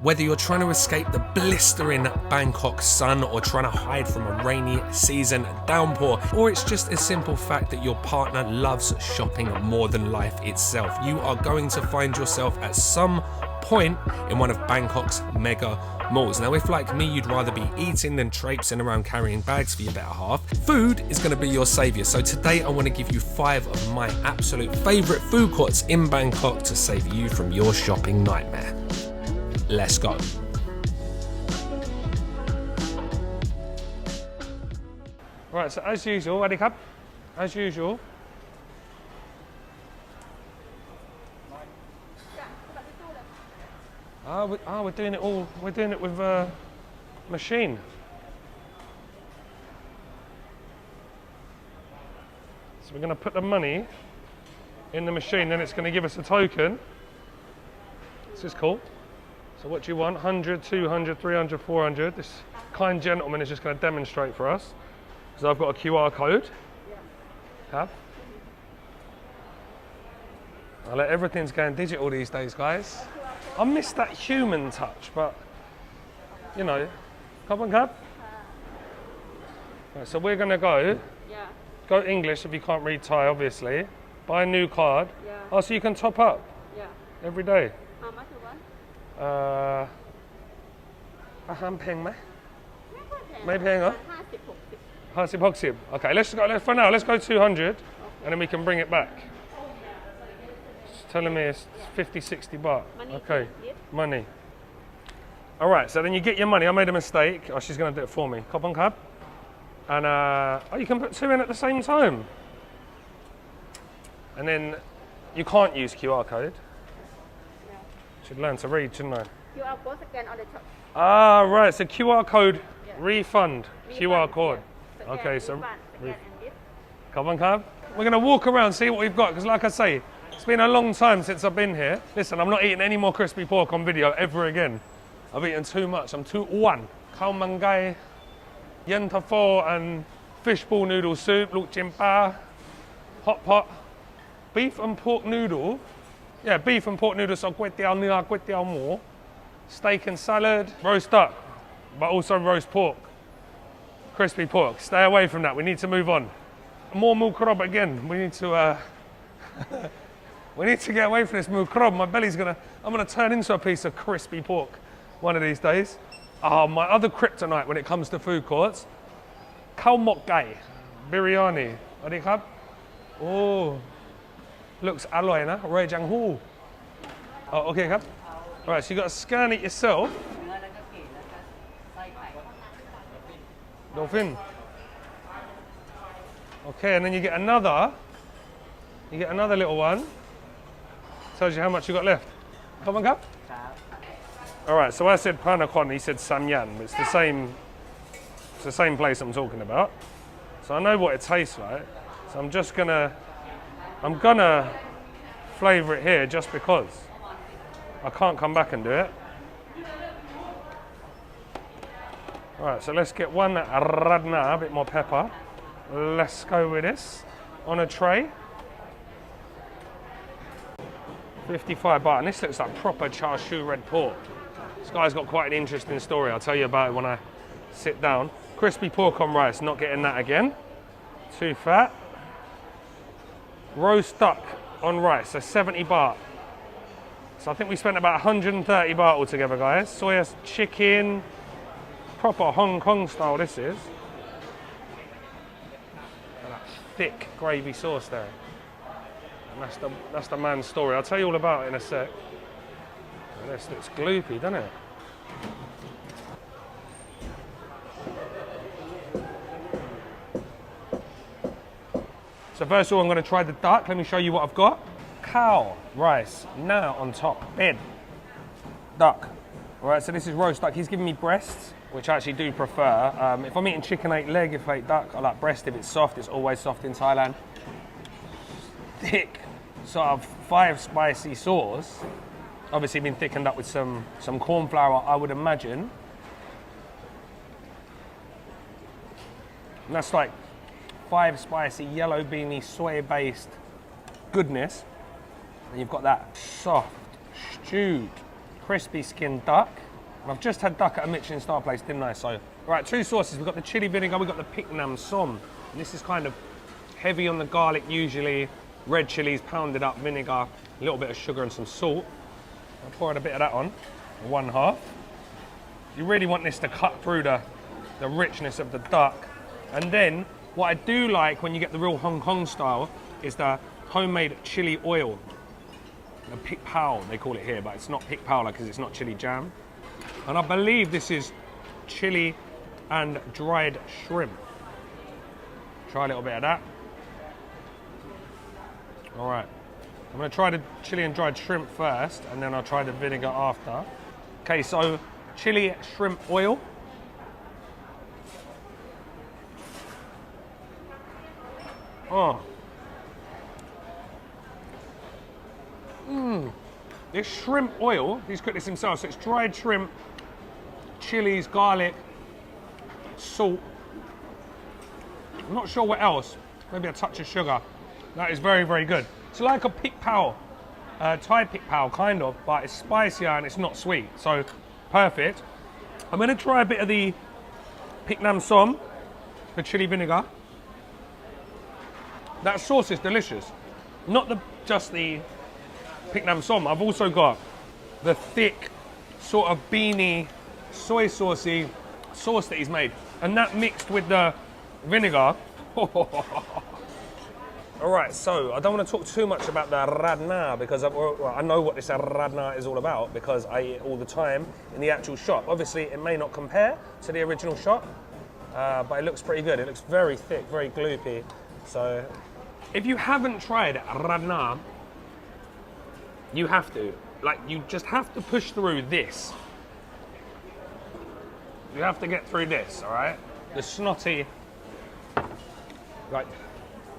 Whether you're trying to escape the blistering Bangkok sun or trying to hide from a rainy season downpour, or it's just a simple fact that your partner loves shopping more than life itself, you are going to find yourself at some point in one of Bangkok's mega malls. Now, if like me, you'd rather be eating than traipsing around carrying bags for your better half, food is going to be your saviour. So today I want to give you 5 of my absolute favourite food courts in Bangkok to save you from your shopping nightmare. Let's go. Right, so as usual, Adi Cup, as usual. We're doing it all. We're doing it with a machine. So we're going to put the money in the machine, then it's going to give us a token. This is cool. So what do you want? 100, 200, 300, 400. This kind gentleman is just going to demonstrate for us. So I've got a QR code. Have. Everything's going digital these days, guys. I miss that human touch, but you know, come on, Cab. Right, so we're going to go. Go English if you can't read Thai, obviously. Buy a new card. Oh, so you can top up every day. How much you want? อาหารแพงไหมไม่แพงเหรอ 50 60 Okay, let's go. For now, let's go 200, and then we can bring it back. It's telling me it's 50, 60 baht. Okay, money. All right, so then you get your money. I made a mistake. Oh, she's going to do it for me. Kopong Kab. And you can put 2 in at the same time. And then you can't use QR code. Should learn to read, shouldn't I? QR code scan on the top. Ah, right. So QR code, refund, QR code. Okay, so come on, Cab. We're going to walk around, see what we've got, because like I say, it's been a long time since I've been here. Listen, I'm not eating any more crispy pork on video ever again. I've eaten too much. I'm too one. Khao man gai, yen tafo, and fishball noodle soup, luk chimpa, hot pot, beef and pork noodle. Yeah, beef and pork noodles, so kway teow นื้อ kway teow hmu, steak and salad, roast duck, but also roast pork, crispy pork. Stay away from that. We need to move on. More mukrob again. We need to we need to get away from this mukrob. My belly's I'm gonna turn into a piece of crispy pork one of these days. Oh, my other kryptonite when it comes to food courts, khao mok gai, biryani. Adi Cup. Oh. Looks alloy na, Ray Jang Hu. Oh, okay, Cup. All right, so you got to scan it yourself. Dolphin. Okay, and then you get another little one. Tells you how much you got left. Come on, Cup. All right, so I said Panakon, he said Samyan. It's the same place I'm talking about. So I know what it tastes like. So I'm gonna flavour it here just because I can't come back and do it. Alright, so let's get one radna, a bit more pepper. Let's go with this on a tray. 55 baht, and this looks like proper char siu red pork. This guy's got quite an interesting story. I'll tell you about it when I sit down. Crispy pork on rice, not getting that again. Too fat. Roast duck on rice, so 70 baht. So I think we spent about 130 baht altogether, guys. Soya chicken, proper Hong Kong style this is. And that thick gravy sauce there. And that's the man's story. I'll tell you all about it in a sec. And this looks gloopy, doesn't it? So first of all, I'm going to try the duck. Let me show you what I've got. Cow, rice, now on top, bed, duck. All right, so this is roast duck. He's giving me breasts, which I actually do prefer. If I'm eating chicken, I eat leg. If I eat duck, I like breast. If it's soft, it's always soft in Thailand. Thick, sort of 5 spicy sauce. Obviously been thickened up with some corn flour, I would imagine. And that's like 5 spicy yellow beanie soy based goodness. And you've got that soft stewed crispy skinned duck. I've just had duck at a Michelin star place, didn't I? So, right, 2 sauces. We've got the chili vinegar, we've got the Pic Nam Som. And this is kind of heavy on the garlic usually. Red chilies, pounded up vinegar, a little bit of sugar and some salt. I'll pour a bit of that on, 1/2. You really want this to cut through the richness of the duck. And then, what I do like when you get the real Hong Kong style is the homemade chili oil. The Pic Pao, they call it here, but it's not Pic Pao because it's not chili jam. And I believe this is chili and dried shrimp. Try a little bit of that. All right, I'm gonna try the chili and dried shrimp first, and then I'll try the vinegar after. Okay, so chili shrimp oil. Oh. This shrimp oil, he's cooked this himself, so it's dried shrimp, chilies, garlic, salt. I'm not sure what else, maybe a touch of sugar. That is very, very good. It's like a Pic Pao, Thai Pic Pao kind of, but it's spicier and it's not sweet, so perfect. I'm gonna try a bit of the Pic Nam Som, the chili vinegar. That sauce is delicious. Not just the Pic Nam Som, I've also got the thick, sort of beany, soy saucy sauce that he's made. And that mixed with the vinegar. All right, so I don't want to talk too much about the radna because I know what this radna is all about because I eat it all the time in the actual shop. Obviously, it may not compare to the original shop, but it looks pretty good. It looks very thick, very gloopy. So if you haven't tried radna, you have to. Like, you just have to push through this. You have to get through this, all right? The snotty, like,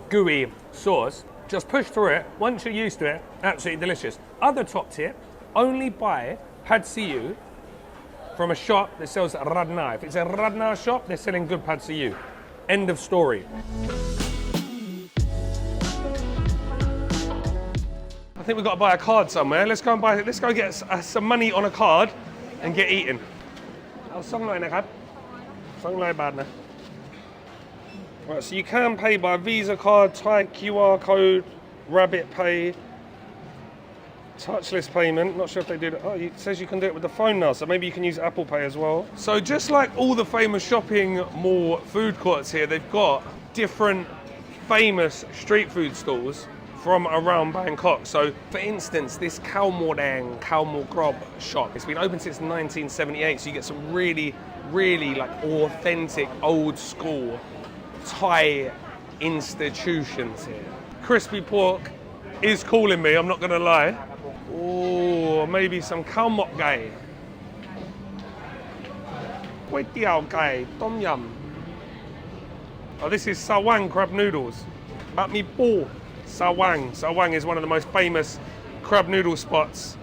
gooey sauce. Just push through it. Once you're used to it, absolutely delicious. Other top tip, only buy pad see ew from a shop that sells radna. If it's a radna shop, they're selling good pad see ew. End of story. I think we've got to buy a card somewhere. Let's go get some money on a card and get eating. I'll song lineนะครับ 200 bahtนะ. Right, so you can pay by Visa card, Thai QR code, Rabbit Pay, touchless payment. Not sure if they do that. Oh, it says you can do it with the phone now, so maybe you can use Apple Pay as well. So just like all the famous shopping mall food courts here, they've got different famous street food stalls from around Bangkok. So for instance, this Khao Mo Dang, Khao Mo Grob shop, it's been open since 1978, so you get some really, really like authentic, old school Thai institutions here. Crispy pork is calling me, I'm not gonna lie. Oh, maybe some khao mok gai. Kway tiao gai, tom yum. Oh, this is Sawang crab noodles. Bat mi po. Sawang. Sawang is one of the most famous crab noodle spots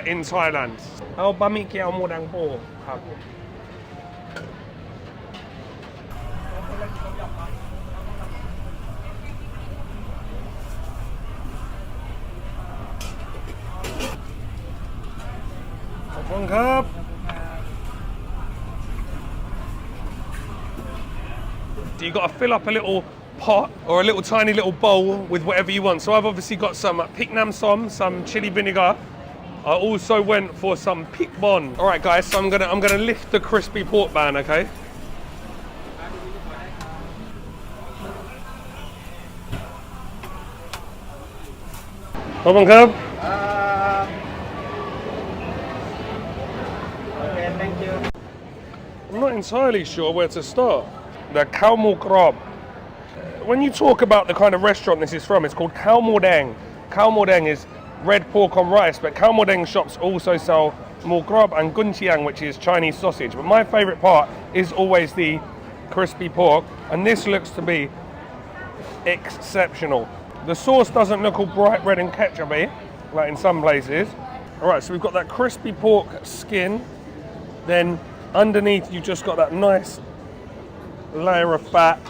in Thailand. Ao ba mi kiao mo dang po. ขอบคุณครับ So you've got to fill up a little pot or a little tiny little bowl with whatever you want. So I've obviously got some Pic Nam Som, some chili vinegar. I also went for some Pic Bon. All right, guys. So I'm gonna lift the crispy pork bun, okay? Come on, Cub. Okay, thank you. I'm not entirely sure where to start. The Khao Mo Grob. When you talk about the kind of restaurant this is from, it's called Khao Mo Dang. Khao Mo Dang is red pork on rice, but Khao Mo Dang shops also sell Mo Grob and Gunchiang, which is Chinese sausage. But my favourite part is always the crispy pork, and this looks to be exceptional. The sauce doesn't look all bright red and ketchup-y, like in some places. All right, so we've got that crispy pork skin. Then underneath, you've just got that nice layer of fat.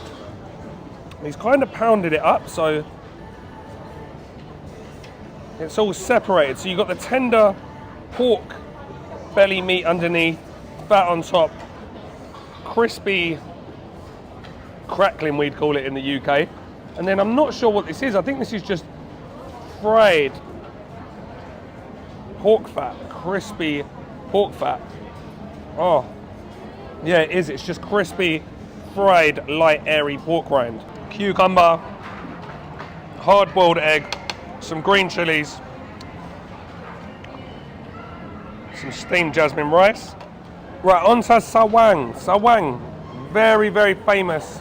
He's kind of pounded it up, so it's all separated. So you've got the tender pork belly meat underneath, fat on top, crispy crackling, we'd call it in the UK. And then I'm not sure what this is. I think this is just fried pork fat, crispy pork fat. Oh, yeah, it is. It's just crispy, fried, light, airy pork rind. Cucumber, hard-boiled egg, some green chilies, some steamed jasmine rice. Right, on to sawang. Sawang, very, very famous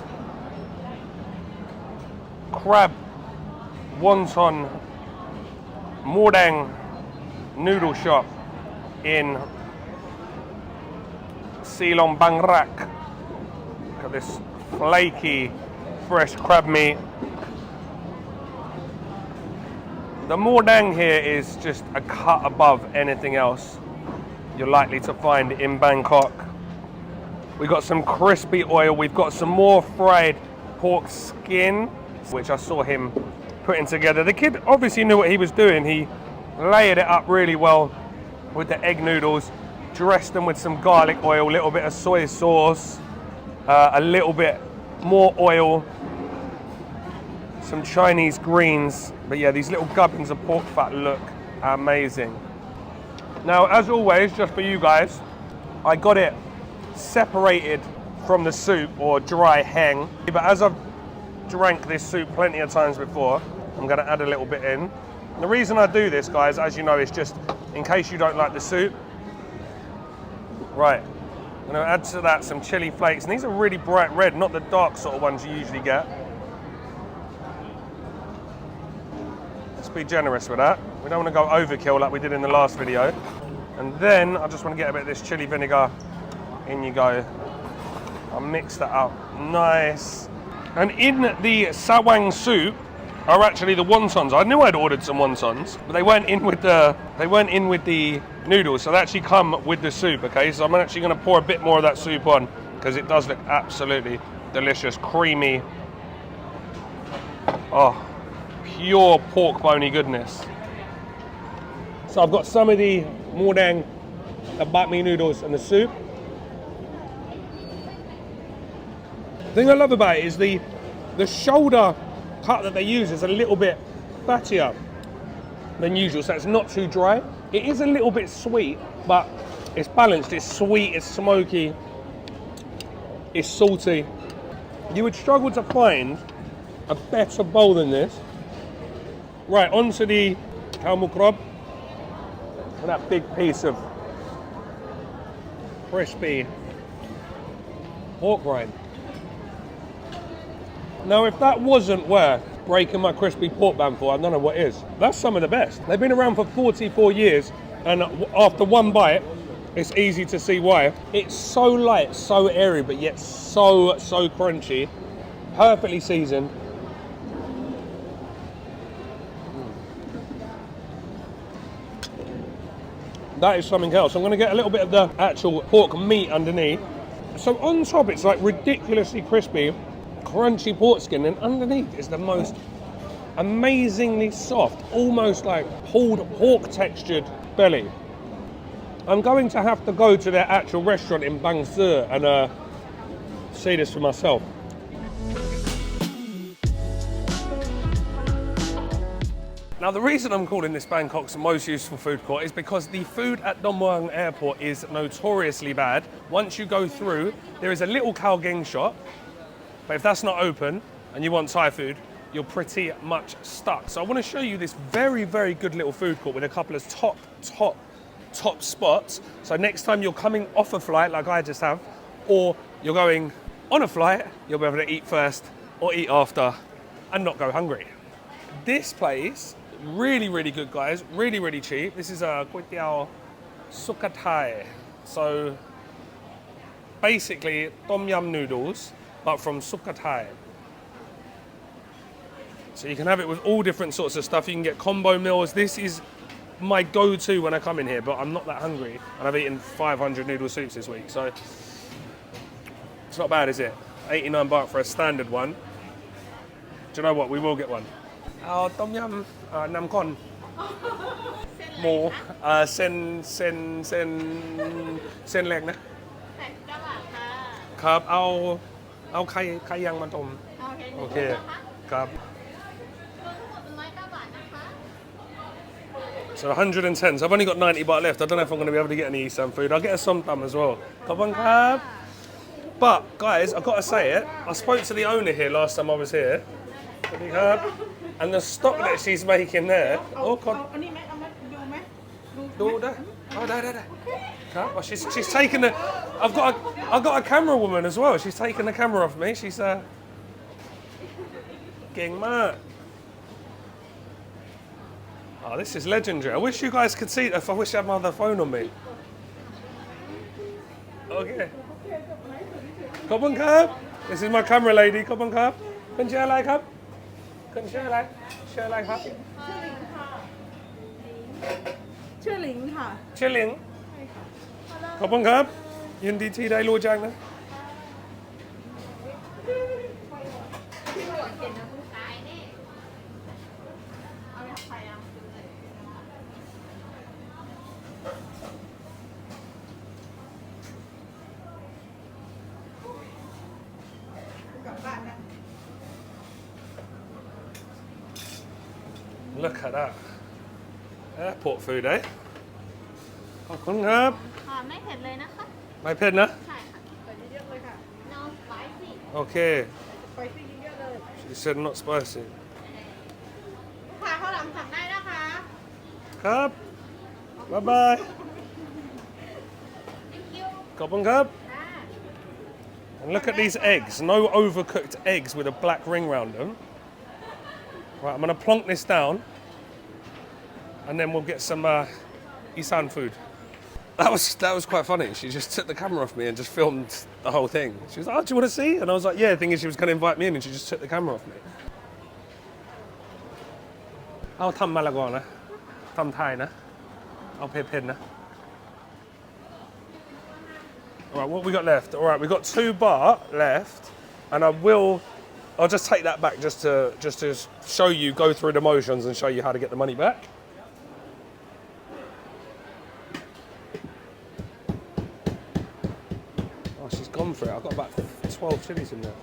crab, wonton, mordang noodle shop in Silong Bangrak. Look at this flaky, fresh crab meat. The mordang here is just a cut above anything else you're likely to find in Bangkok. We've got some crispy oil, we've got some more fried pork skin, which I saw him putting together. The kid obviously knew what he was doing. He layered it up really well with the egg noodles, dressed them with some garlic oil, a little bit of soy sauce, a little bit more oil, some Chinese greens. But yeah, these little gubbins of pork fat look amazing. Now, as always, just for you guys, I got it separated from the soup, or dry hang. But as I've drank this soup plenty of times before, I'm going to add a little bit in. And the reason I do this, guys, as you know, is just in case you don't like the soup. Right, I'm going to add to that some chili flakes. And these are really bright red, not the dark sort of ones you usually get. Let's be generous with that. We don't want to go overkill like we did in the last video. And then I just want to get a bit of this chili vinegar. In you go. I'll mix that up nice. And in the sawang soup are actually the wontons. I knew I'd ordered some wontons, but they weren't in with the noodles, so they actually come with the soup. Okay, so I'm actually going to pour a bit more of that soup on because it does look absolutely delicious, creamy. Oh, pure pork bony goodness. So I've got some of the mordang, the banh mi noodles, and the soup. The thing I love about it is the shoulder cut that they use is a little bit fattier than usual, so it's not too dry. It is a little bit sweet, but it's balanced. It's sweet, it's smoky, it's salty. You would struggle to find a better bowl than this. Right, onto the khao krab. And that big piece of crispy pork rind. Now, if that wasn't worth breaking my crispy pork bun for, I don't know what is. That's some of the best. They've been around for 44 years, and after one bite, it's easy to see why. It's so light, so airy, but yet so crunchy. Perfectly seasoned. That is something else. I'm going to get a little bit of the actual pork meat underneath. So on top, it's like ridiculously crispy, crunchy pork skin, and underneath is the most amazingly soft, almost like pulled pork textured belly. I'm going to have to go to their actual restaurant in BANGKOK'S and see this for myself. Now, the reason I'm calling this Bangkok's most useful food court is because the food at Don Muang Airport is notoriously bad. Once you go through, there is a little khao geng shop, but if that's not open and you want Thai food, you're pretty much stuck. So I want to show you this very, very good little food court with a couple of top spots. So next time you're coming off a flight like I just have, or you're going on a flight, you'll be able to eat first or eat after and not go hungry. This place, really, really good, guys. Really, really cheap. This is a kway teow Sukhathai. So basically tom yum noodles, but from Sukhathai. So you can have it with all different sorts of stuff. You can get combo meals. This is my go-to when I come in here, but I'm not that hungry. And I've eaten 500 noodle soups this week, so it's not bad, is it? 89 baht for a standard one. Do you know what? We will get one. Tom yum, nam kon. More. Sen leg na. ครับเอาไข่ยังมาต้ม โอเค โอเคครับ So 110. So I've only got 90 baht left. I don't know if I'm going to be able to get any Siam food. I'll get a som tam as well. Kabang kab. But guys, I've got to say it. I spoke to the owner here last time I was here. And the stock that she's making there. Oh God. อันนี้ไหมเอาไหมดูไหม Do that. Oh, da. Well, she's taking the. I've got a camera woman as well. She's taking the camera off me. She's getting mad. Oh, this is legendary. I wish you guys could see it. If I wish I had my other phone on me. Okay. Kabang kab. This is my camera lady. Kabang kab. Can share like kab? Can share like? Share like kab? ชื่อหลิงค่ะ Chilling. ขอบคุณครับยินดีที่ได้รู้จักนะLook at that. Airport food, eh? ขอบคุณครับ ไม่เผ็ดเลยนะคะ ไม่เผ็ดนะ ใช่ค่ะ ใส่เยอะๆเลยค่ะ no spicy โอเค ไปซี่เยอะๆเลย She said not spicy ลูกค้าข้าวหลามสั่งได้นะคะ ครับ Bye bye thank you ขอบคุณครับ And look at these eggs. No overcooked eggs with a black ring round them. Right, I'm going to plonk this down. And then we'll get some Isan food. That was quite funny. She just took the camera off me and just filmed the whole thing. She was like, oh, do you want to see? And I was like, yeah, the thing is she was going to invite me in and she just took the camera off me. I'll tam Paragon na. Tam Thai na. I'll pay pen na. Alright, what we got left? Alright, we've got 2 baht left. And I'll just take that back just to show you, go through the motions and show you how to get the money back. Oh, she's gone for it. I've got about 12 chilies in there.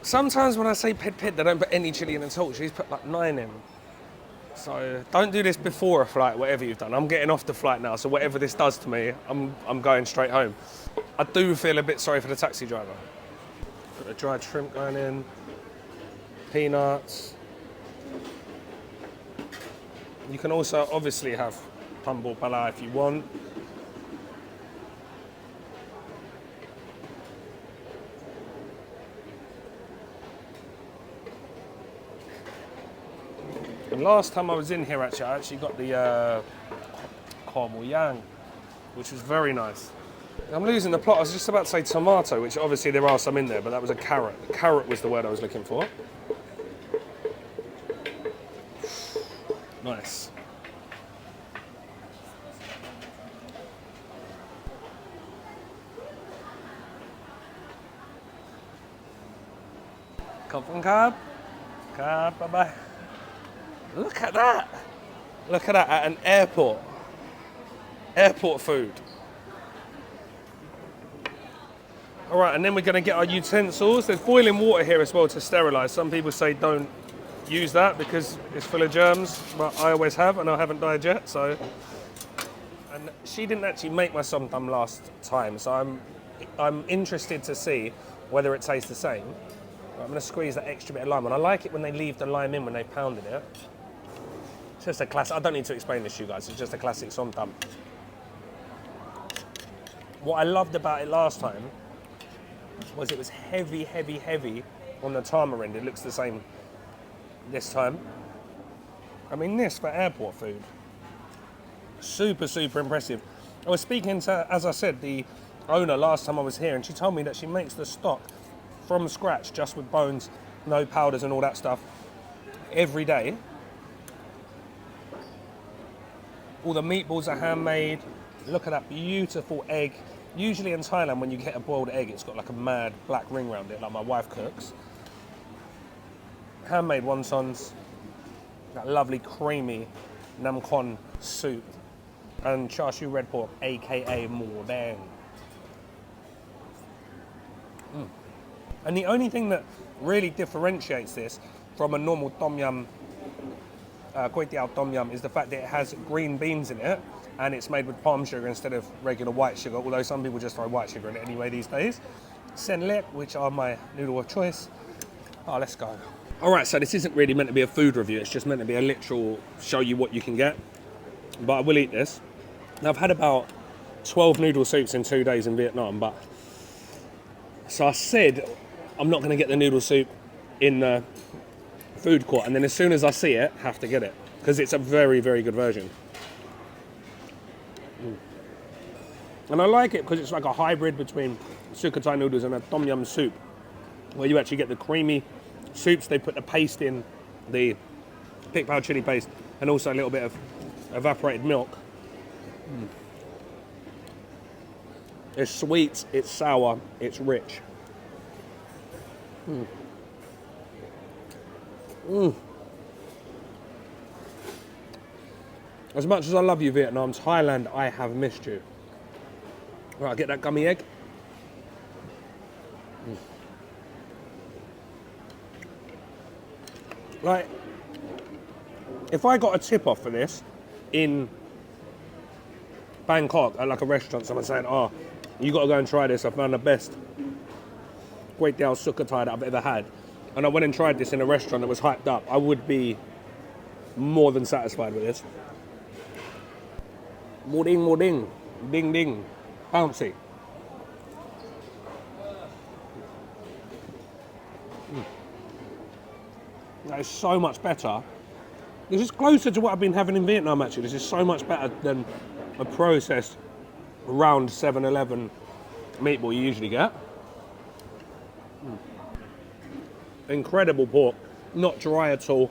Sometimes when I say pid, they don't put any chili in at all. She's put like 9 in. So don't do this before a flight, whatever you've done. I'm getting off the flight now, so whatever this does to me, I'm going straight home. I do feel a bit sorry for the taxi driver. Got the dried shrimp going in, peanuts. You can also obviously have pambol pala if you want. And last time I was in here, I actually got the Muang, which was very nice. I'm losing the plot. I was just about to say tomato, which obviously there are some in there, but that was a carrot. Carrot was the word I was looking for. Nice. Khop khap. Khap, bye-bye. Look at that. Look at that at an airport. Airport food. All right, and then we're going to get our utensils. There's boiling water here as well to sterilise. Some people say don't use that because it's full of germs, but I always have, and I haven't died yet. So, and she didn't actually make my som tam last time, so I'm interested to see whether it tastes the same. Right, I'm going to squeeze that extra bit of lime, and I like it when they leave the lime in when they pounded it. It's just a classic. I don't need to explain this to you guys. It's just a classic som tam. What I loved about it last time was it was heavy, heavy, heavy on the tamarind. It looks the same this time. I mean, this for airport food. Super, super impressive. I was speaking to, as I said, the owner last time I was here, and she told me that she makes the stock from scratch, just with bones, no powders and all that stuff, every day. All the meatballs are handmade. Look at that beautiful egg. Usually in Thailand, when you get a boiled egg, it's got like a mad black ring around it, like my wife cooks. Handmade wontons. That lovely creamy nam con soup, and char siu red pork, aka Muang Bang. And the only thing that really differentiates this from a normal tom yum, kway teow tom yum, is the fact that it has green beans in it, and it's made with palm sugar instead of regular white sugar, although some people just throw white sugar in it anyway these days. Sen lek, which are my noodle of choice. Oh, let's go. All right, so this isn't really meant to be a food review, it's just meant to be a literal show you what you can get. But I will eat this. Now, I've had about 12 noodle soups in 2 days in Vietnam, but... So I said I'm not going to get the noodle soup in the food court, and then as soon as I see it, I have to get it, because it's a very, very good version. And I like it because it's like a hybrid between sukhothai noodles and a tom yum soup, where you actually get the creamy soups. They put the paste in, the pick powder chili paste, and also a little bit of evaporated milk. It's sweet, it's sour, it's rich. As much as I love you, Vietnam, Thailand, I have missed you. Right, get that gummy egg. Like, if I got a tip off for this in Bangkok at like a restaurant, someone saying, oh, you got to go and try this, I found the best kway teow sukhothai that I've ever had, and I went and tried this in a restaurant that was hyped up, I would be more than satisfied with this. Mo ding, ding ding, bouncy. That is so much better. This is closer to what I've been having in Vietnam, actually. This is so much better than a processed round 7-Eleven meatball you usually get. Incredible pork, not dry at all.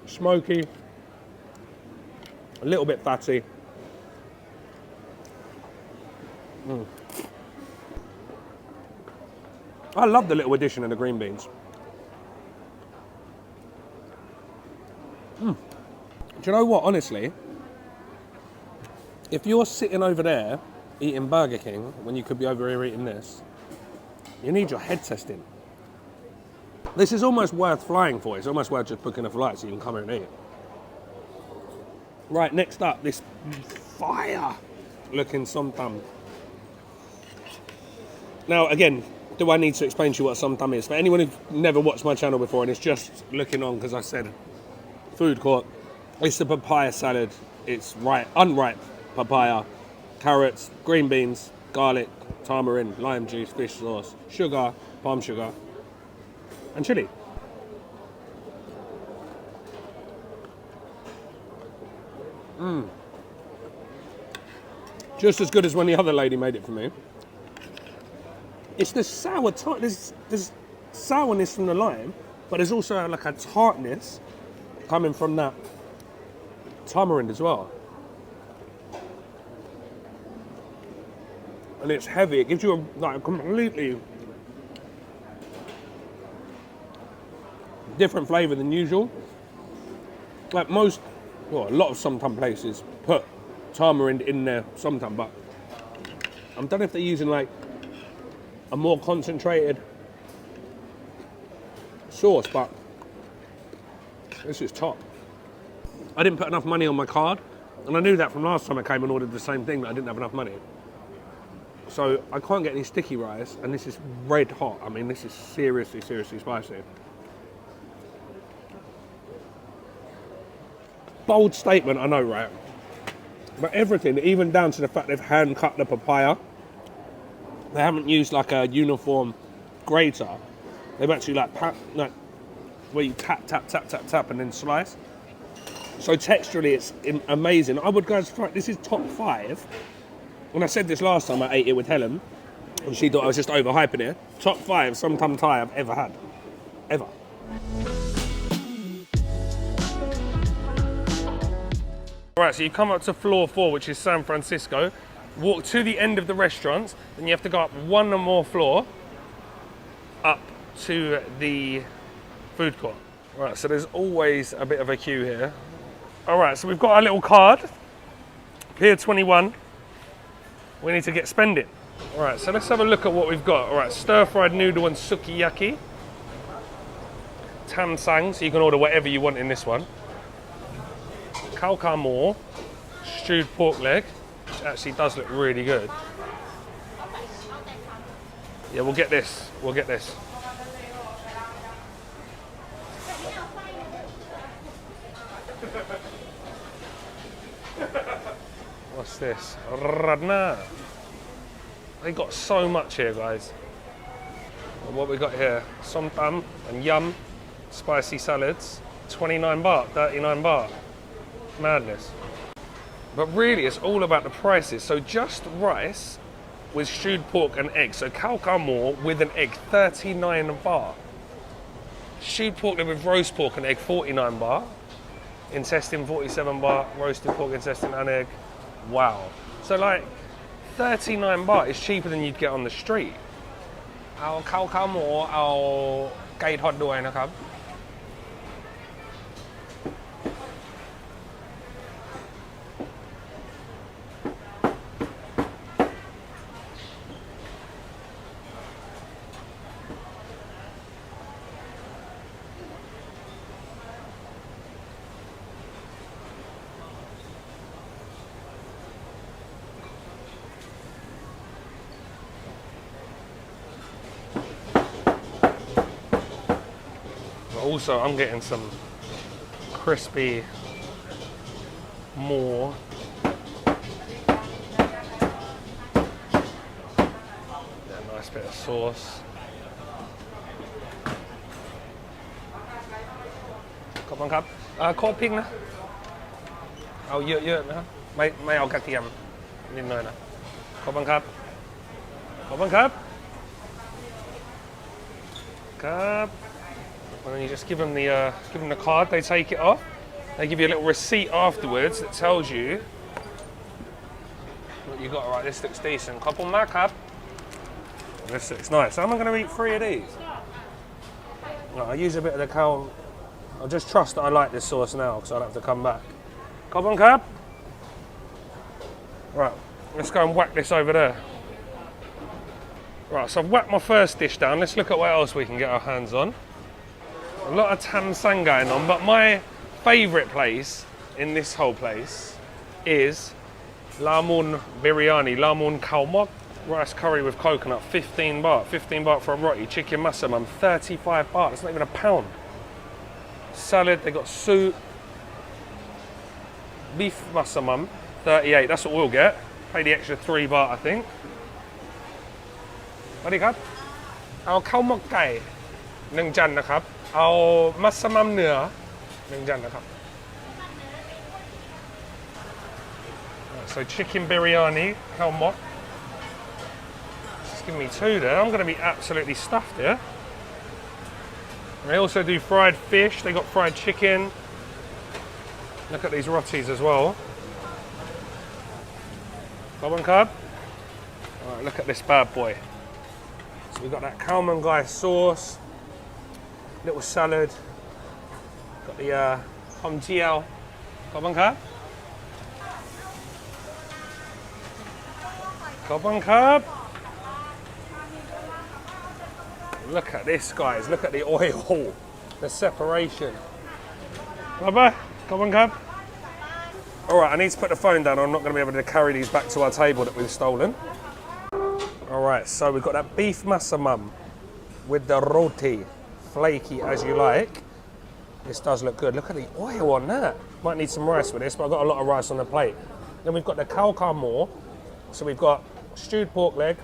Smoky, a little bit fatty. I love the little addition of the green beans. Do you know what, honestly? If you're sitting over there eating Burger King when you could be over here eating this, you need your head testing. This is almost worth flying for. It's almost worth just booking a flight so you can come here and eat. Right, next up, this fire looking som tam. Now, again, do I need to explain to you what som tam is? For anyone who's never watched my channel before and is just looking on because I said food court, it's a papaya salad. It's unripe papaya, carrots, green beans, garlic, tamarind, lime juice, fish sauce, sugar, palm sugar, and chili. Just as good as when the other lady made it for me. It's the sour there's sourness from the lime, but there's also like a tartness coming from that tamarind as well. And it's heavy. It gives you a completely different flavour than usual. Like a lot of som tam places put tamarind in their som tam, but I don't know if they're using like a more concentrated sauce, but this is top. I didn't put enough money on my card, and I knew that from last time I came and ordered the same thing, that I didn't have enough money. So I can't get any sticky rice, and this is red hot. I mean, this is seriously, seriously spicy. Bold statement, I know, right? But everything, even down to the fact they've hand cut the papaya, they haven't used like a uniform grater. They've actually like where you tap, tap, tap, tap, tap, and then slice. So texturally, it's amazing. I would go as far, this is top 5. When I said this last time, I ate it with Helen, and she thought I was just overhyping it. Top 5 som tam Thai I've ever had. Ever. Alright, so you come up to floor 4, which is San Francisco, walk to the end of the restaurants, then you have to go up one more floor up to the food court. Right, so there's always a bit of a queue here. All right, so we've got our little card. Pier 21. We need to get spending. All right, so let's have a look at what we've got. All right, stir-fried noodle and sukiyaki. Tam sang, so you can order whatever you want in this one. Khao khao mo, stewed pork leg, which actually does look really good. Yeah, we'll get this. We'll get this. What's this? Radna. They got so much here, guys. And what we got here? Som tam and yum, spicy salads. 29 baht, 39 baht. Madness. But really, it's all about the prices. So just rice with stewed pork and egg. So khao khao mo with an egg, 39 baht. Stewed pork with roast pork and egg, 49 baht. Intestine, 47 baht. Roasted pork, intestine and egg. Wow. So like 39 baht is cheaper than you'd get on the street. เอาข้าวขาหมูเอาไก่ทอดด้วยนะครับ Also, I'm getting some crispy more. Yeah, nice bit of sauce. ขอบคุณครับโคตรพริกนะเอาเยอะๆนะครับไม่เอากระเทียมนิดหน่อยนะขอบคุณครับขอบคุณครับครับ And then you just give them the card, they take it off. They give you a little receipt afterwards that tells you what you got. Right, this looks decent. Couple Magc. This looks nice. How am I going to eat 3 of these? No, I use a bit of the cow. I'll just trust that I like this sauce now because I'll have to come back. Couple Magc. Right, let's go and whack this over there. Right, so I've whacked my first dish down. Let's look at what else we can get our hands on. A lot of tam sang going on, but my favourite place in this whole place is Lamun Biryani, Lamun Khao Mok, rice curry with coconut, 15 baht. 15 baht for a roti, chicken masamam, 35 baht. It's not even a pound. Salad, they got soup, beef masamam, 38. That's what we'll get. Pay the extra 3 baht, I think. What do you got? Our khao mok gai, 1 จานนะครับ เอามัสมั่มเนื้อ1 จานนะครับ So chicken biryani, khao mok. Just give me 2 there. I'm going to be absolutely stuffed here. They also do fried fish. They got fried chicken. Look at these rotis as well. Got one card. All right, look at this bad boy. So we've got that khao man gai sauce. Little salad, got the hom jiao. Got one card? Got one card? Look at this, guys. Look at the oil, the separation. Bye-bye. Got one card? All right, I need to put the phone down. I'm not going to be able to carry these back to our table that we've stolen. All right, so we've got that beef masamam with the roti. Flaky as you like. This does look good. Look at the oil on that. Might need some rice with this, but I've got a lot of rice on the plate. Then we've got the khao khao mo. So we've got stewed pork leg.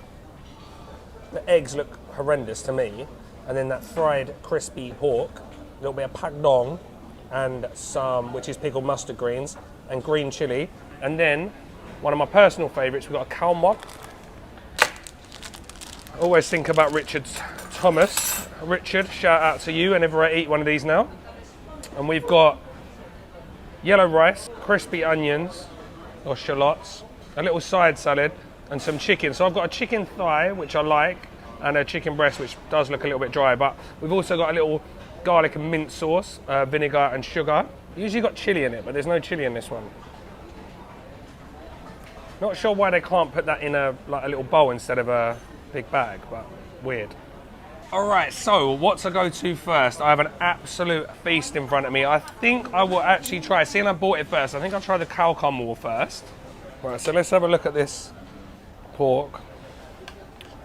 The eggs look horrendous to me. And then that fried crispy pork. A little bit of pak dong and some, which is pickled mustard greens and green chili. And then one of my personal favourites, we've got a khao mok. Always think about Thomas. Richard, shout out to you whenever I eat one of these now. And we've got yellow rice, crispy onions or shallots, a little side salad and some chicken. So I've got a chicken thigh, which I like, and a chicken breast, which does look a little bit dry, but we've also got a little garlic and mint sauce, vinegar and sugar. Usually got chili in it, but there's no chili in this one. Not sure why they can't put that in a little bowl instead of a big bag, but weird. All right, so what's a go-to first? I have an absolute feast in front of me. I think I will actually try, seeing I bought it first, I think I'll try the cow caramel first. Right, so let's have a look at this pork.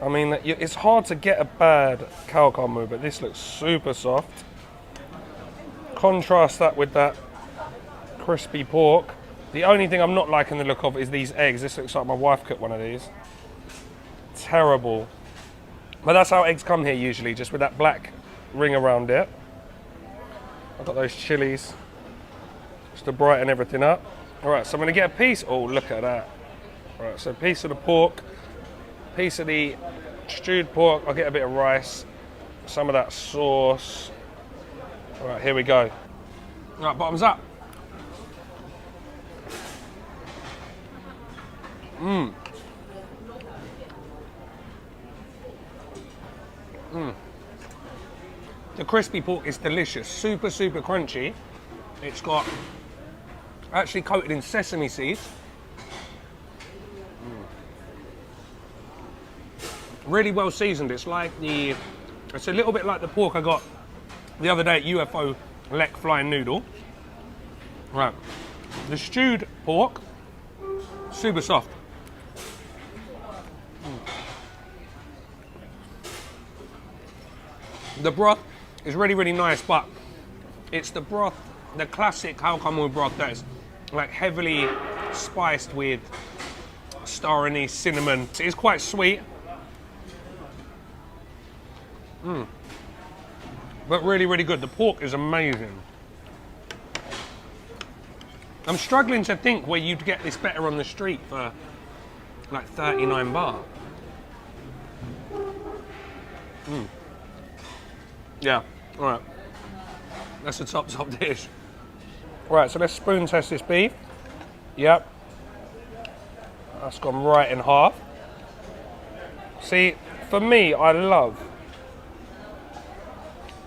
I mean, it's hard to get a bad cow caramel, but this looks super soft. Contrast that with that crispy pork. The only thing I'm not liking the look of is these eggs. This looks like my wife cooked one of these. Terrible. But that's how eggs come here usually, just with that black ring around it. I've got those chilies just to brighten everything up. All right, so I'm gonna get a piece. Oh, look at that. All right, so a piece of the pork, piece of the stewed pork. I'll get a bit of rice, some of that sauce. All right, here we go. All right, bottoms up. Mmm. The crispy pork is delicious, super, super crunchy. It's got actually coated in sesame seeds. Really well seasoned. It's a little bit like the pork I got the other day at UFO Lek Flying Noodle. Right, the stewed pork, super soft. The broth is really, really nice, but it's the broth, the classic cow caramel broth that is like heavily spiced with star anise, cinnamon. It is quite sweet. But really, really good. The pork is amazing. I'm struggling to think where you'd get this better on the street for like 39 baht. Yeah, all right. That's the top dish. All right, so let's spoon test this beef. Yep. That's gone right in half. See, for me, I love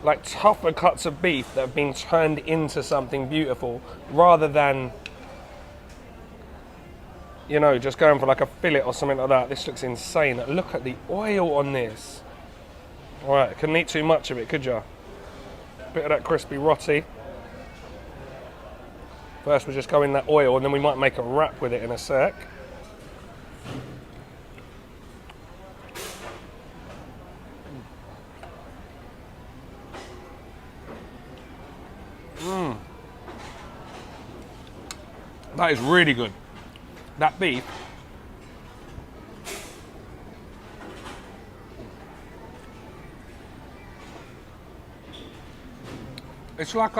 like tougher cuts of beef that have been turned into something beautiful rather than, you know, just going for like a fillet or something like that. This looks insane. Look at the oil on this. All right, couldn't eat too much of it, could ya? Bit of that crispy roti. First we'll just go in that oil and then we might make a wrap with it in a sec. That is really good. That beef. It's like,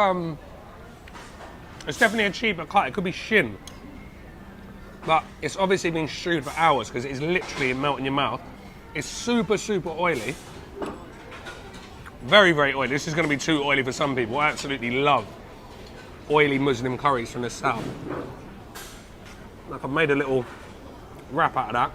it's definitely a cheaper cut. It could be shin. But it's obviously been stewed for hours because it is literally melt in your mouth. It's super, super oily. Very, very oily. This is going to be too oily for some people. I absolutely love oily Muslim curries from the south. Like I've made a little wrap out of that.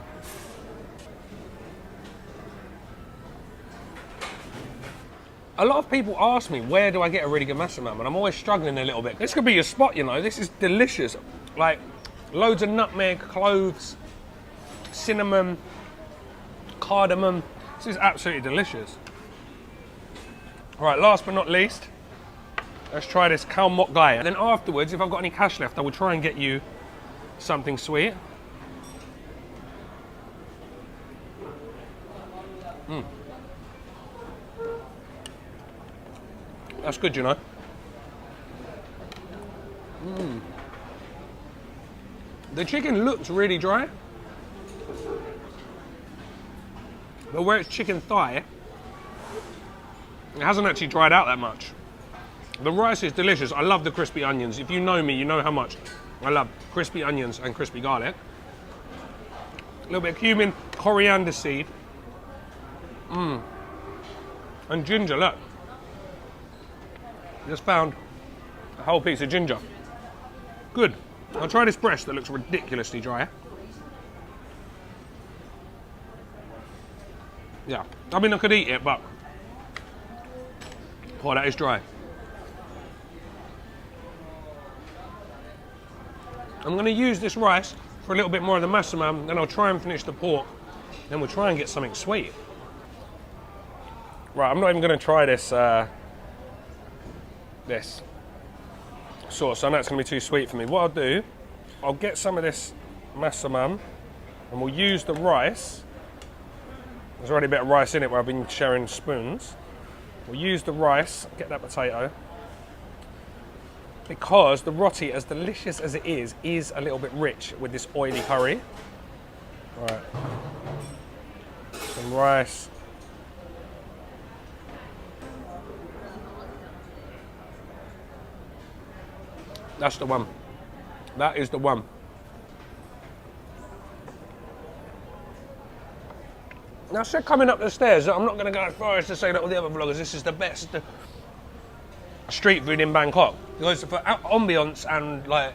A lot of people ask me, where do I get a really good massaman? And I'm always struggling a little bit. This could be your spot, you know. This is delicious. Like, loads of nutmeg, cloves, cinnamon, cardamom. This is absolutely delicious. All right, last but not least, let's try this khao mok gai. And then afterwards, if I've got any cash left, I will try and get you something sweet. That's good, you know. The chicken looks really dry, but where it's chicken thigh, it hasn't actually dried out that much. The rice is delicious. I love the crispy onions. If you know me, you know how much I love crispy onions and crispy garlic. A little bit of cumin, coriander seed, and ginger, look. Just found a whole piece of ginger. Good. I'll try this breast that looks ridiculously dry. Yeah, I mean I could eat it, but Oh, that is dry. I'm going to use this rice for a little bit more of the massaman, then I'll try and finish the pork. Then we'll try and get something sweet. Right, I'm not even going to try this this sauce. I know it's going to be too sweet for me. What I'll do, I'll get some of this massaman and we'll use the rice. There's already a bit of rice in it where I've been sharing spoons. We'll use the rice, get that potato, because the roti, as delicious as it is a little bit rich with this oily curry. Right, some rice. That's the one. That is the one. Now, I said coming up the stairs, I'm not going to go as far as to say that all the other vloggers, this is the best street food in Bangkok. Because for ambience and like,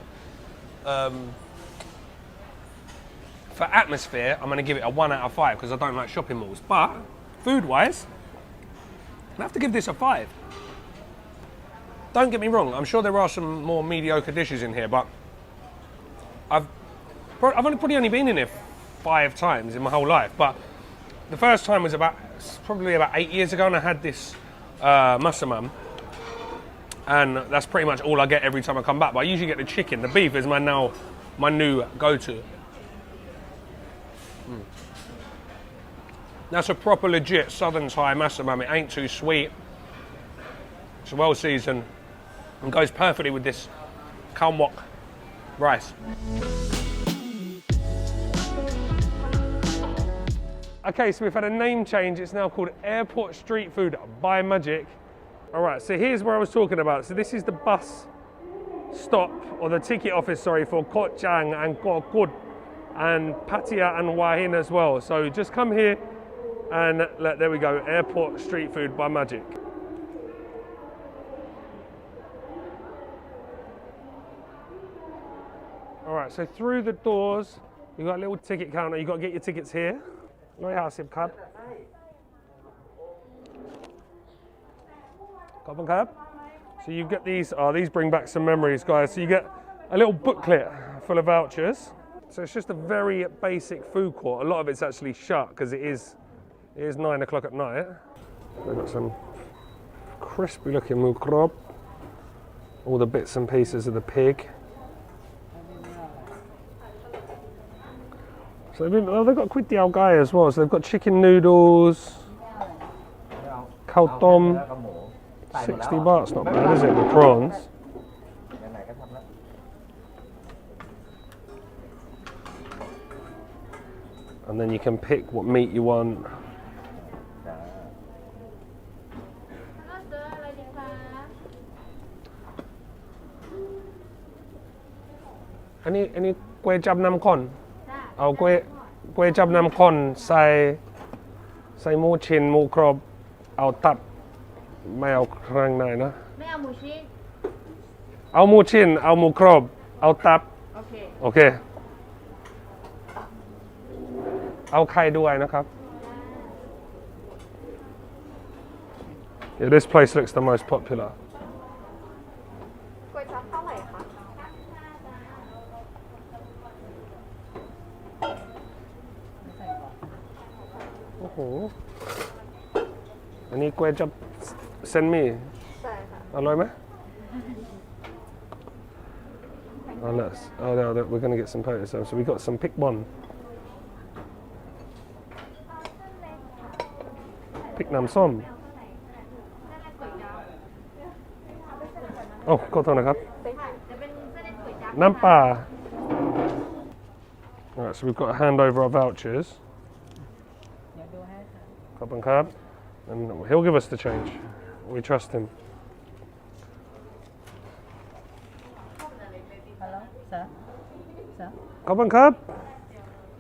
for atmosphere, I'm going to give it a 1 out of 5 because I don't like shopping malls. But food-wise, I have to give this a 5. Don't get me wrong, I'm sure there are some more mediocre dishes in here, but I've probably only been in here 5 times in my whole life. But the first time was probably about 8 years ago, and I had this massaman, and that's pretty much all I get every time I come back. But I usually get the chicken. The beef is my new go-to. That's a proper legit Southern Thai massaman. It ain't too sweet. It's well seasoned and goes perfectly with this khao mok rice. Okay, so we've had a name change. It's now called Airport Street Food by Magc. All right, so here's where I was talking about. So this is the bus stop, or the ticket office, sorry, for Koh Chang and Koh Kut and Pattaya and Hua Hin as well. So just come here and there we go, Airport Street Food by Magc. All right, so through the doors, you've got a little ticket counter. You've got to get your tickets here. 150 ครับ ขอบคุณครับ So you get these, these bring back some memories, guys. So you get a little booklet full of vouchers. So it's just a very basic food court. A lot of it's actually shut because it is 9 o'clock at night. We've got some crispy looking mukrob. All the bits and pieces of the pig. So they've got kway teow gai as well. So they've got chicken noodles, khao tom, 60 baht's not bad, is it, with prawns? And then you can pick what meat you want. Any kway chap nam khon? เอากล้วยจับน้ำข้นใส่หมูชิ้นหมูกรอบเอาตับไม่เอาเครื่องในนะ ไม่เอาหมูชิ้น เอาหมูชิ้นเอาหมูกรอบเอาตับ โอเค โอเคเอาไข่ด้วยนะครับ Yeah, this place looks the most popular. ก๋วยจั๊บเท่าไหร่คะ โอ้โหอันนี้ก๋วยจั๊บเส้นหมี่ ใช่ค่ะ อร่อยไหม Oh, no, we're going to get some potatoes. So we got some pick bon. Pick nam som. Oh, ขอโทษนะครับ จะเป็นเส้นเล็กก๋วยจั๊บ น้ำปลา Alright, so we've got to hand over our vouchers. ขอบคุณครับ And he'll give us the change. We trust him. Hello, sir. Sir. ขอบคุณครับ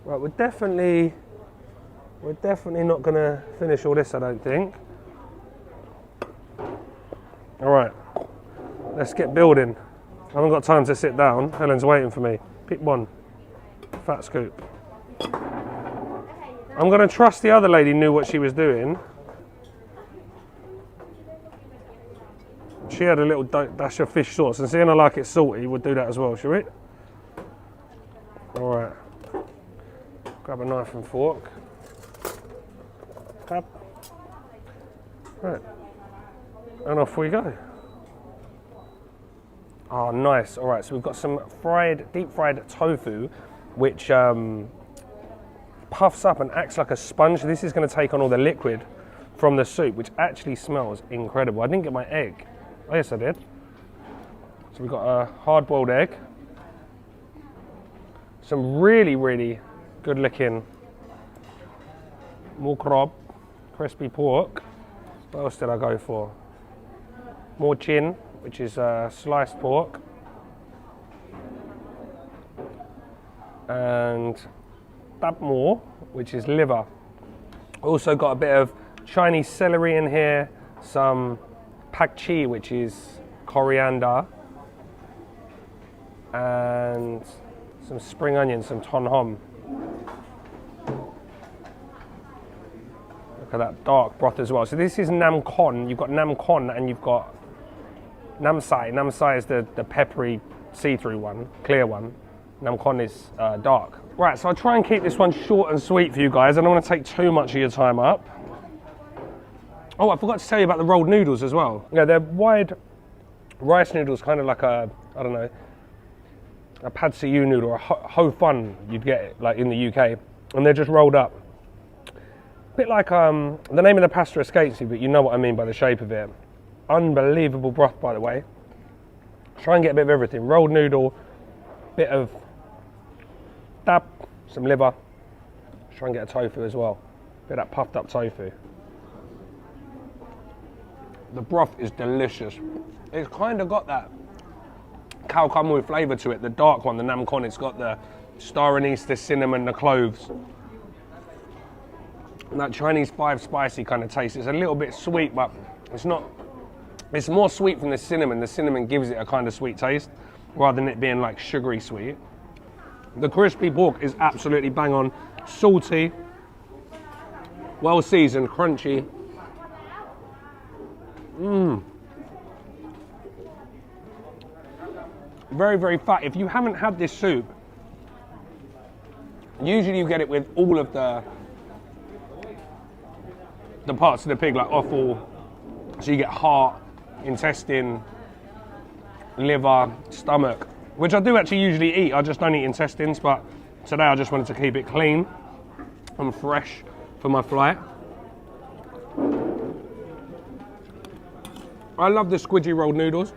Right, we're definitely not going to finish all this, I don't think. Alright, let's get building. I haven't got time to sit down. Helen's waiting for me. Pick one. Fat scoop. I'm going to trust the other lady knew what she was doing. she had a little dash of fish sauce, and seeing I like it salty, we'll do that as well, shall we? All right. Grab a knife and fork. Grab. Right. And off we go. Oh, nice. All right, so we've got some deep fried tofu, which puffs up and acts like a sponge. This is going to take on all the liquid from the soup, which actually smells incredible. I didn't get my egg. Oh, yes, I did. So we've got a hard-boiled egg. Some really, really good-looking muang, crispy pork. What else did I go for? More chin, which is sliced pork. And tap more, which is liver. Also got a bit of Chinese celery in here, some Magc, which is coriander, and some spring onion, some ton hom. Look at that dark broth as well. So this is nam con. You've got nam con and you've got nam sai. Nam sai is the peppery see-through one, clear one. Nam con is dark. Right, so I'll try and keep this one short and sweet for you guys. I don't want to take too much of your time up. Oh, I forgot to tell you about the rolled noodles as well. Yeah, they're wide rice noodles, kind of like a, I don't know, a pad see ew noodle or a ho fun you'd get it, like in the UK. And they're just rolled up. A bit like, the name of the pasta escapes you, but you know what I mean by the shape of it. Unbelievable broth, by the way. Try and get a bit of everything. Rolled noodle, bit of dab, some liver. Try and get a tofu as well. Bit of that puffed up tofu. The broth is delicious. It's kind of got that khao kham flavour to it, the dark one, the nam con. It's got the star anise, the cinnamon, the cloves. And that Chinese 5 spicy kind of taste. It's a little bit sweet, but it's not. It's more sweet from the cinnamon. The cinnamon gives it a kind of sweet taste, rather than it being like sugary sweet. The crispy pork is absolutely bang on. Salty, well seasoned, crunchy. Very, very fat. If you haven't had this soup, usually you get it with all of the parts of the pig, like offal. So you get heart, intestine, liver, stomach, which I do actually usually eat. I just don't eat intestines, but today I just wanted to keep it clean and fresh for my flight. I love the squidgy rolled noodles.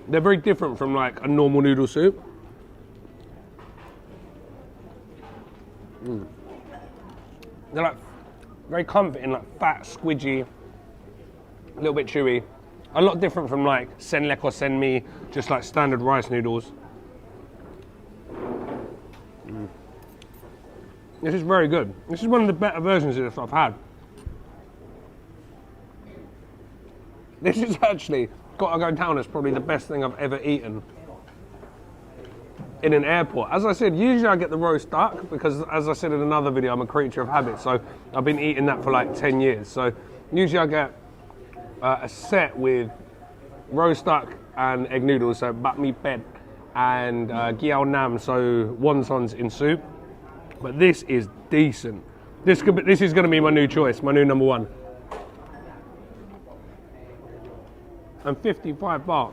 They're very different from like a normal noodle soup. They're like very comforting, like fat, squidgy, a little bit chewy. A lot different from like sen lek or sen mi, just like standard rice noodles. This is very good. This is one of the better versions of this I've had. This is actually got to go down as probably the best thing I've ever eaten in an airport. As I said, usually I get the roast duck because, as I said in another video, I'm a creature of habit. So I've been eating that for like 10 years. So usually I get a set with roast duck and egg noodles, so bap mi pet and gyao nam, so wontons in soup. But this is decent. This is going to be my new choice, my new number one. And 55 baht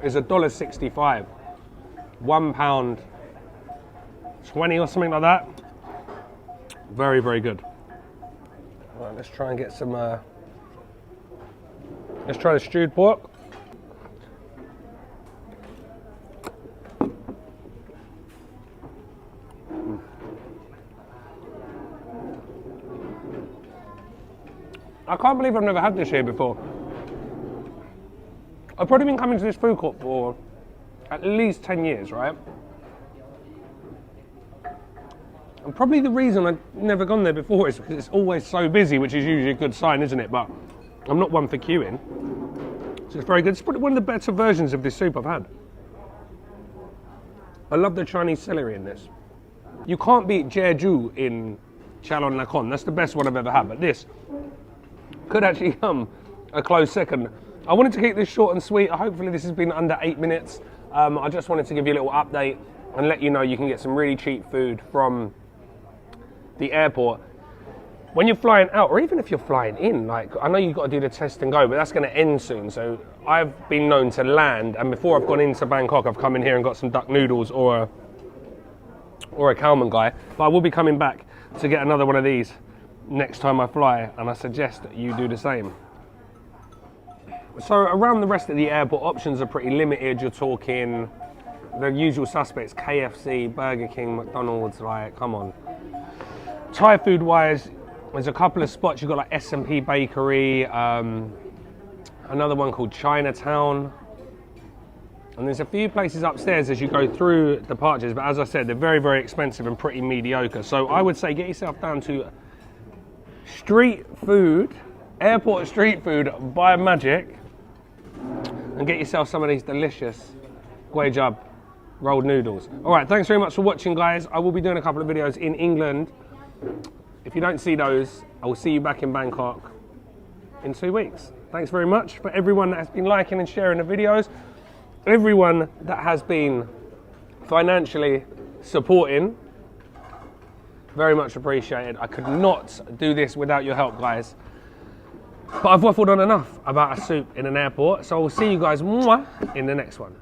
is $1.65. £1.20 or something like that. Very, very good. Right, let's try and get some. Let's try the stewed pork. I can't believe I've never had this here before. I've probably been coming to this food court for at least 10 years, right? And probably the reason I've never gone there before is because it's always so busy, which is usually a good sign, isn't it? But I'm not one for queuing. So it's very good. It's probably one of the better versions of this soup I've had. I love the Chinese celery in this. You can't beat Jeju in Chalon Nakhon. That's the best one I've ever had. But this, could actually come a close second. I wanted to keep this short and sweet. Hopefully this has been under 8 minutes. I just wanted to give you a little update and let you know you can get some really cheap food from the airport. When you're flying out, or even if you're flying in, like, I know you've got to do the test and go, but that's going to end soon. So I've been known to land, and before I've gone into Bangkok, I've come in here and got some duck noodles or a Kalman guy. But I will be coming back to get another one of these next time I fly, and I suggest that you do the same. So around the rest of the airport, options are pretty limited. You're talking the usual suspects, KFC, Burger King, McDonald's, like, come on. Thai food wise, there's a couple of spots. You've got like S&P Bakery, another one called Chinatown. And there's a few places upstairs as you go through departures, but as I said, they're very, very expensive and pretty mediocre. So I would say get yourself down to street food, airport street food by Magc, and get yourself some of these delicious Guajab rolled noodles. All right, thanks very much for watching, guys. I will be doing a couple of videos in England. If you don't see those, I will see you back in Bangkok in 2 weeks. Thanks very much for everyone that has been liking and sharing the videos. Everyone that has been financially supporting, very much appreciated. I could not do this without your help, guys. But I've waffled on enough about a soup in an airport, so I will see you guys in the next one.